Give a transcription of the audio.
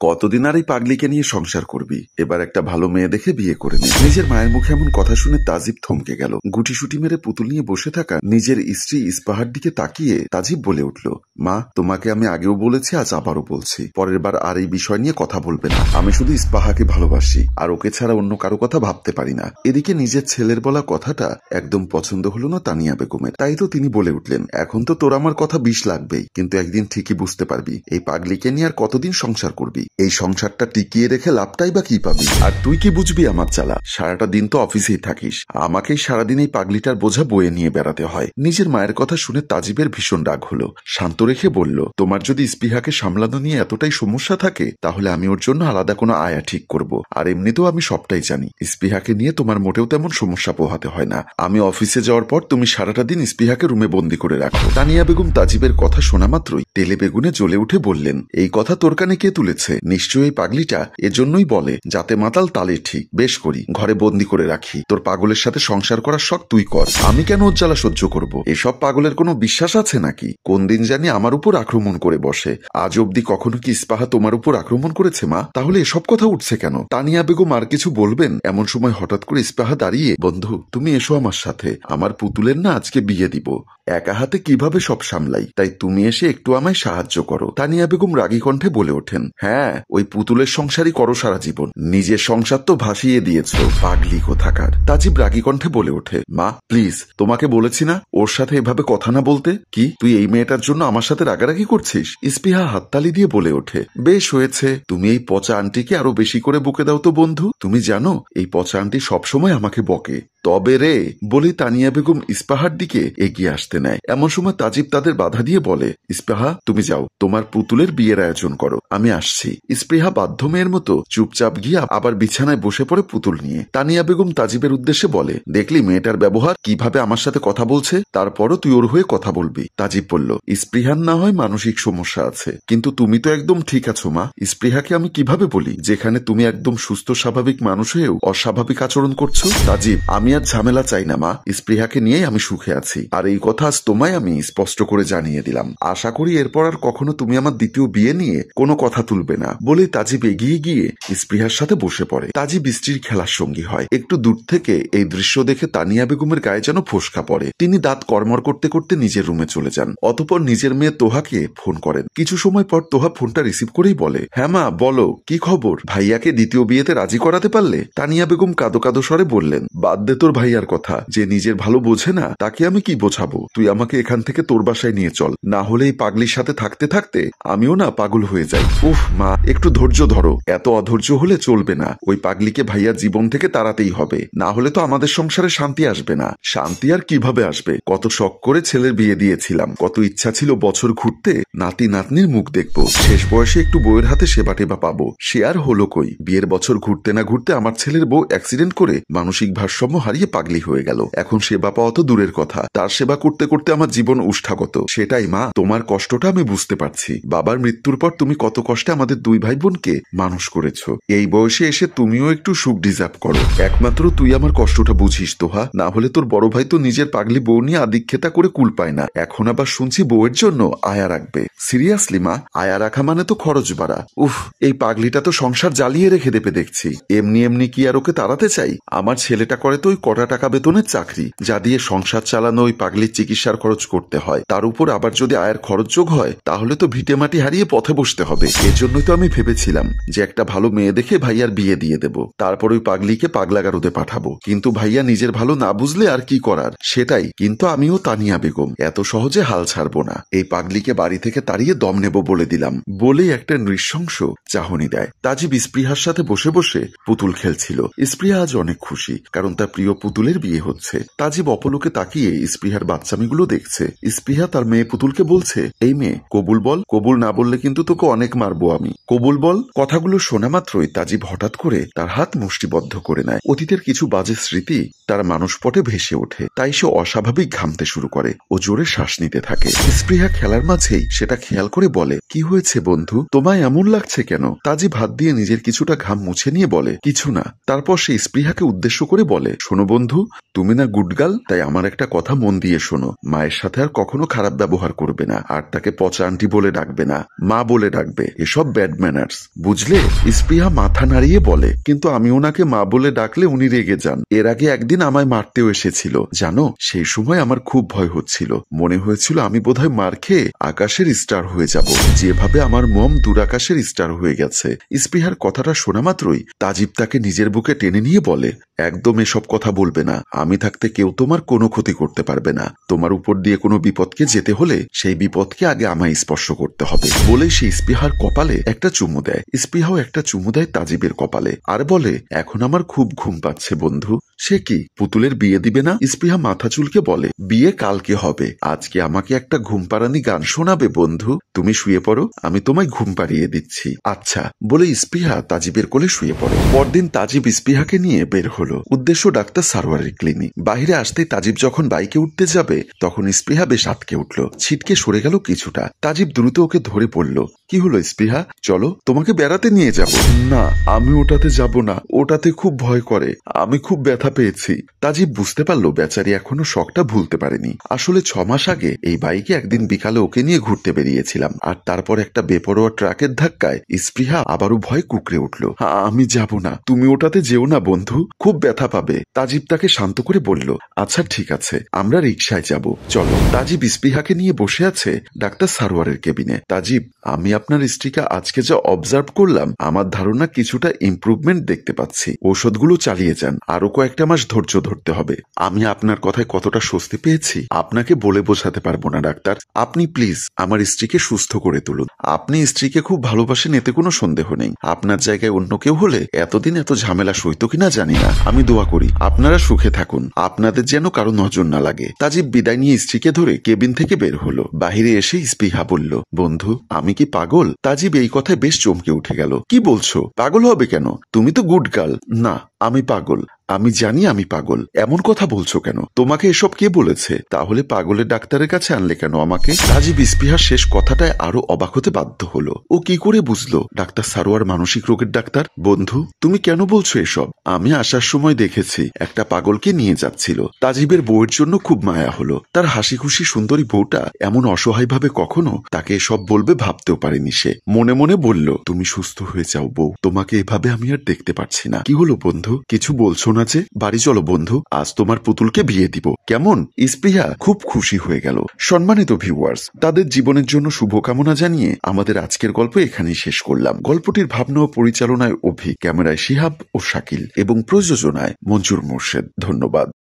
কতদিন আর এই পাগলিকে নিয়ে সংসার করবি? এবার একটা ভালো মেয়ে দেখে বিয়ে করে নে। নিজের মায়ের মুখে এমন কথা শুনে তাজিব থমকে গেল। গুটিসুটি মেরে পুতুল নিয়ে বসে থাকা নিজের স্ত্রী ইস্পাহার দিকে তাকিয়ে তাজিব বলে উঠল, মা, তোমাকে আমি আগেও বলেছি, আজ আবারও বলছি, পরের বার আর এই বিষয় নিয়ে কথা বলবে না। আমি শুধু ইস্পাহাকে ভালোবাসি, আর ওকে ছাড়া অন্য কারো কথা ভাবতে পারি না। এদিকে নিজের ছেলের বলা কথাটা একদম পছন্দ হলো না তানিয়া বেগমের। তাই তো তিনি বলে উঠলেন, এখন তো তোর আমার কথা 20 লাগবেই, কিন্তু একদিন ঠিকই বুঝতে পারবি এই পাগলিকে নিয়ে আর কতদিন সংসার করবি। এই সংসারটা টিকিয়ে রেখে লাভটাই বা কি পাবি? আর তুই কি বুঝবি আমার জ্বালা? সারাটা দিন তো অফিসেই থাকিস, আমাকেই সারাদিন এই পাগলিটার বোঝা বয়ে নিয়ে বেড়াতে হয়। নিজের মায়ের কথা শুনে তাজিবের ভীষণ রাগ হলো। শান্ত রেখে বলল, তোমার যদি ইস্পিহাকে সামলানো নিয়ে এতটাই সমস্যা থাকে, তাহলে আমি ওর জন্য আলাদা কোনো আয়া ঠিক করব। আর এমনিতেও আমি সবটাই জানি, ইস্পিহাকে নিয়ে তোমার মোটেও তেমন সমস্যা পোহাতে হয় না। আমি অফিসে যাওয়ার পর তুমি সারাটা দিন ইস্পিহাকে রুমে বন্দি করে রাখো। তানিয়া বেগম তাজিবের কথা শোনা মাত্রই তেলে বেগুনে জ্বলে উঠে বললেন, এই কথা তোর কানে কে তুলেছে? নিশ্চয়ই পাগলিটা এজন্যই বলে, যাতে মাতাল তালে ঠিক। বেশ করি, ঘরে বন্দি করে রাখি। তোর পাগলের সাথে সংসার করার শখ তুই কর, আমি কেন ওর জ্বালা সহ্য করব? এসব পাগলের কোনো বিশ্বাস আছে নাকি? কোন দিন জানি আমার উপর আক্রমণ করে বসে। আজ অব্দি কখনো কি ইস্পাহা তোমার উপর আক্রমণ করেছে মা? তাহলে এসব কথা উঠছে কেন? তানিয়া বেগম আর কিছু বলবেন এমন সময় হঠাৎ করে ইস্পাহা দাঁড়িয়ে, বন্ধু, তুমি এসো আমার সাথে, আমার পুতুলের না আজকে বিয়ে দিব। একা হাতে কিভাবে সব সামলাই, তাই তুমি এসে একটু আমায় সাহায্য করো। তানিয়া বেগম রাগী কণ্ঠে বলে ওঠেন, হ্যাঁ, ওই পুতুলের সংসারই করো সারা জীবন, নিজের সংসার তো ভাসিয়ে দিয়েছো, পাগলি কোথাকার। তাজিব রাগী কণ্ঠে বলে ওঠে, মা প্লিজ, তোমাকে বলেছি না ওর সাথে এভাবে কথা না বলতে। কি তুই এই মেয়েটার জন্য আমার সাথে রাগারাগি করছিস? ইস্পিহা হাততালি দিয়ে বলে ওঠে, বেশ হয়েছে, তুমি এই পচা আন্টিকে আরো বেশি করে বকে দাও তো বন্ধু। তুমি জানো এই পচা আন্টি সবসময় আমাকে বকে। তবে রে, বলে তানিয়া বেগম ইস্পাহার দিকে এগিয়ে আসতে নেয়। এমন সময় তাজিব তাদের বাধা দিয়ে বলে, ইস্পাহা, তুমি যাও, তোমার পুতুলের বিয়ের আয়োজন করো, আমি আসছি। ইস্পাহা বাধ্য মেয়ের মতো চুপচাপ গিয়ে আবার বিছানায় বসে পড়ে পুতুল নিয়ে। তানিয়া বেগম তাজিবের উদ্দেশ্যে বলে, দেখলি মেয়েটার ব্যবহার, কিভাবে আমার সাথে কথা বলছে, তারপরও তুই ওর হয়ে কথা বলবি? তাজিব বলল, ইস্পৃহার না হয় মানসিক সমস্যা আছে, কিন্তু তুমি তো একদম ঠিক আছো মা। ইস্পৃহাকে আমি কিভাবে বলি, যেখানে তুমি একদম সুস্থ স্বাভাবিক মানুষ হয়েও অস্বাভাবিক আচরণ করছো? তাজিব, আমি আর ঝামেলা চাই না মা, ইস্পৃহাকে নিয়েই আমি সুখে আছি, আর এই কথা আজ তোমায় আমি স্পষ্ট করে জানিয়ে দিলাম। আশা করি এরপর আর কখনো তুমি আমার দ্বিতীয় বিয়ে নিয়ে কোনো কথা তুলবে না। বলে তাজিব এগিয়ে গিয়ে ইস্পৃহার সাথে বসে পড়ে। তাজিব স্ত্রীর খেলার সঙ্গী হয়। একটু দূর থেকে এই দৃশ্য দেখে তানিয়া বেগমের গায়ে যেন ফোসকা পড়ে। তিনি দাঁত কড়মড় করতে করতে নিজের রুমে চলে যান। অতঃপর নিজের মেয়ে তোহাকে ফোন করেন। কিছু সময় পর তোহা ফোনটা রিসিভ করেই বলে, হ্যাঁ মা বলো, কি খবর? ভাইয়াকে দ্বিতীয় বিয়েতে রাজি করাতে পারলে? তানিয়া বেগম কাঁদো কাঁদো স্বরে বললেন, বাদ দে তোর ভাইয়ার কথা, যে নিজের ভালো বোঝে না তাকে আমি কি বোঝাবো? তুই আমাকে এখান থেকে তোর বাসায় নিয়ে চল, না হলে এই পাগলির সাথে থাকতে থাকতে আমিও না পাগল হয়ে যাই। উফ মা, একটু ধৈর্য ধরো, এত অধৈর্য হলে চলবে না। ওই পাগলিকে ভাইয়ার জীবন থেকে তাড়াতেই হবে, না হলে তো আমাদের সংসারে শান্তি আসবে না। শান্তি আর কিভাবে আসবে? কত শখ করে ছেলের বিয়ে দিয়েছিলাম, কত ইচ্ছা ছিল বছর ঘুরতে নাতি নাতনির মুখ দেখবো, শেষ বয়সে একটু বউয়ের হাতে সেবা টেবা পাবো, সে আর হলো কই? বিয়ের বছর ঘুরতে না ঘুরতে আমার ছেলের বউ অ্যাক্সিডেন্ট করে মানসিক ভারসাম্য হারিয়ে পাগলি হয়ে গেল। এখন সেবা পাওয়া তো দূরের কথা, তার সেবা করতে করতে আমার জীবন উষ্ঠাগত। সেটাই মা, তোমার কষ্টটা আমি বুঝতে পারছি। বাবার মৃত্যুর পর তুমি কত কষ্টে আমাদের দুই ভাই বোনকে মানুষ করেছো। এই বয়সে এসে তুমিও একটু সুখ ডিজার্ভ করো। একমাত্র তুই আমার কষ্টটা বুঝিস তোহা, না হলে তোর বড় ভাই তো নিজের পাগলি বউ নিয়ে আদিক্ষেতা করে কুল পায় না, এখন আবার শুনছি বউয়ের জন্য আয়া রাখবে। সিরিয়াসলি মা, আয়া রাখা মানে তো খরচ বাড়া। উফ, এই পাগলিটা তো সংসার জ্বালিয়ে রেখে দেবে দেখছি। এমনি এমনি কি আর ওকে তাড়াতে চাই? আমার ছেলেটা করে তো ওই কটা টাকা বেতনের চাকরি, যা দিয়ে সংসার চালানো ওই পাগলির চিকিৎসার খরচ করতে হয়। তার উপর আবার যদি আয়ের খরচ যোগ হয়, তাহলে তো ভিটে মাটি হারিয়ে পথে বসতে হবে। এজন্যই তো আমি ভেবেছিলাম যে একটা ভালো মেয়ে দেখে ভাইয়ার বিয়ে দিয়ে দেব, তারপর ওই পাগলিকে পাগলাগারদে পাঠাবো। কিন্তু ভাইয়া নিজের ভালো না বুঝলে আর কি করার, সেটাই। কিন্তু আমিও তানিয়া বেগম এত সহজে হাল ছাড়বো না। এই পাগলিকে বাড়ি থেকে তাড়িয়ে দম নেব বলে দিলাম, বলেই একটা নৃশংস চাহনি দেয়। তাজিব স্পৃহার সাথে বসে বসে পুতুল খেলছিল। স্পৃহা আজ অনেক খুশি, কারণ তার প্রিয় পুতুলের বিয়ে হচ্ছে। তাজিব অপলোকে তাকিয়ে স্পৃহার বাচ্চামিগুলো দেখছে। স্পৃহা তার মেয়ে পুতুলকে বলছে, এই মেয়ে, কবুল বল, কবুল না বললে কিন্তু তোকে অনেক মারবো আমি, কবুল বল। কথাগুলো শোনা মাত্রই তাজিব হঠাৎ করে তার হাত মুষ্টিবদ্ধ করে নেয়। অতীতের কিছু বাজে স্মৃতি তার মানসপটে ভেসে ওঠে, তাই সে অস্বাভাবিক ঘামতে শুরু করে ও জোরে শ্বাস নিতে থাকে। স্পৃহা খেলার মাঝেই সেটা খেয়াল করে বলে, কি হয়েছে বন্ধু, তোমায় এমন লাগছে কেন? তাজিব হাত দিয়ে নিজের কিছুটা ঘাম মুছে নিয়ে বলে, কিছু না। তারপর সে স্পৃহাকে উদ্দেশ্য করে বলে, শোনো বন্ধু, তুমি না গুডগার্ল, তাই আমার একটা কথা মন দিয়ে শোনো। মায়ের সাথে আর কখনো খারাপ ব্যবহার করবে না, আর তাকে পচা আন্টি বলে ডাকবে না, মা বলে ডাকবে। এসব ব্যাড ব্যাড ম্যানার্স, বুঝলে? স্পৃহা মাথা নাড়িয়ে বলে। কিন্তু আমি ওনাকে মা বলে ডাকলে উনি রেগে যান। এর আগে একদিন আমায় মারতেও এসেছিল, জানো? সেই সময় আমার খুব ভয় হচ্ছিল, মনে হয়েছিল আমি বোধহয় মার খেয়ে আকাশের স্টার হয়ে যাব, যেভাবে আমার মম দূরাকাশের স্টার হয়ে গেছে। স্পৃহার কথাটা শোনা মাত্রই তাজিব তাকে নিজের বুকে টেনে নিয়ে বলে, একদম এসব কথা বলবে না। আমি থাকতে কেউ তোমার কোনো ক্ষতি করতে পারবে না। তোমার উপর দিয়ে কোনো বিপদকে যেতে হলে সেই বিপদকে আগে আমায় স্পর্শ করতে হবে। বলে সে স্পৃহার কপালে একটা চুমু দেয়। স্পৃহাও একটা চুমু দেয় তাজিবের কপালে, আর বলে, এখন আমার খুব ঘুম পাচ্ছে বন্ধু। সে কি, পুতুলের বিয়ে দিবে না? স্পৃহা মাথা চুলকে বলে, বিয়ে কালকে হবে, আজকে আমাকে একটা ঘুম পাড়ানি গান শোনাবে বন্ধু। তুমি শুয়ে পড়ো, আমি তোমায় ঘুম পাড়িয়ে দিচ্ছি। আচ্ছা, বলে স্পৃহা তাজিবের কোলে শুয়ে পড়ে। পরদিন তাজিব স্পৃহাকে নিয়ে বের হলো। উদ্দেশ্য ডাক্তার সারোয়ারের ক্লিনিক। বাহিরে আসতেই তাজিব যখন বাইকে উঠতে যাবে তখন স্পৃহা বেশ আটকে উঠল, ছিটকে সরে গেল কিছুটা। তাজিব দ্রুত ওকে ধরে পড়ল। কি হলো স্পৃহা, চলো তোমাকে বেড়াতে নিয়ে যাব। না, আমি ওটাতে যাব না, ওটাতে খুব ভয় করে, আমি খুব ব্যথা পেয়েছি। তাজিব বুঝতে পারলো বেচারি এখনো শখটা ভুলতে পারেনি। আসলে 6 মাস আগে এই বাইকে একদিন বিকালে ওকে নিয়ে ঘুরতে বেরিয়েছিলাম, আর তারপর একটা বেপরোয়া ট্রাকের ধাক্কায় স্পৃহা আবারও ভয় কুকড়ে উঠল। আমি যাব না, তুমি ওটাতে যেও না বন্ধু, খুব ব্যথা পাবে। তাজিব তাকে শান্ত করে বলল, আচ্ছা ঠিক আছে, আমরা রিকশায় যাব, চলো। তাজিব স্পৃহাকে নিয়ে বসে আছে ডাক্তার সারোয়ারের কেবিনে। তাজিব, আমি আপনার স্ত্রীকে আজকে যা অবজার্ভ করলাম, আমার ধারণা কিছুটা ইমপ্রুভমেন্ট দেখতে পাচ্ছি। ওষুধগুলো চালিয়ে যান, আরো কয়েকটা মাস ধৈর্য ধরতে হবে। আমি আপনার কথায় কতটা স্বস্তি পেয়েছি আপনাকে বলে বোঝাতে পারবো না ডাক্তার। আপনি প্লিজ আমার স্ত্রীকে সুস্থ করে তুলুন। আপনি স্ত্রীকে খুব ভালোবাসেন, এতে কোনো সন্দেহ নেই। আপনার জায়গায় অন্য কেউ হলে এতদিন এত ঝামেলা সইত কিনা জানি না। আমি দোয়া করি আপনারা সুখে থাকুন, আপনাদের যেন কারো নজর না লাগে। তাজিব বিদায় নিয়ে স্ত্রীকে ধরে কেবিন থেকে বের হলো। বাহিরে এসে স্পৃহা বলল, বন্ধু আমি কি পাগল? তাজিব এই কথায় বেশ চমকে উঠে গেল। কি বলছো? পাগল হবে কেন? তুমি তো গুড গার্ল। না, আমি পাগল, আমি জানি আমি পাগল। এমন কথা বলছো কেন? তোমাকে এসব কে বলেছে? তাহলে পাগলের ডাক্তারের কাছে আনলে কেন আমাকে? তাজিব স্পৃহার শেষ কথাটায় আরো অবাক হতে বাধ্য হলো। ও কি করে বুঝলো ডাক্তার সারোয়ার মানসিক রোগের ডাক্তার? বন্ধু তুমি কেন বলছো এসব? আমি আসার সময় দেখেছি একটা পাগলকে নিয়ে যাচ্ছিল। তাজিবের বউয়ের জন্য খুব মায়া হলো। তার হাসি খুশি সুন্দরী বউটা এমন অসহায়ভাবে কখনো তাকে এসব বলবে ভাবতেও পারেনি সে। মনে মনে বলল, তুমি সুস্থ হয়ে যাও বউ, তোমাকে এভাবে আমি আর দেখতে পারছি না। কি হলো বন্ধু, কিছু বলছো না যে? বাড়ি চলো বন্ধু, আজ তোমার পুতুলকে বিয়ে দিব, কেমন? স্পৃহা খুব খুশি হয়ে গেল। সম্মানিত ভিউয়ার্স, তাদের জীবনের জন্য শুভকামনা জানিয়ে আমাদের আজকের গল্প এখানেই শেষ করলাম। গল্পটির ভাবনা ও পরিচালনায় অভি, ক্যামেরায় শিহাব ও শাকিল এবং প্রযোজনায় মঞ্জুর মোর্শেদ। ধন্যবাদ।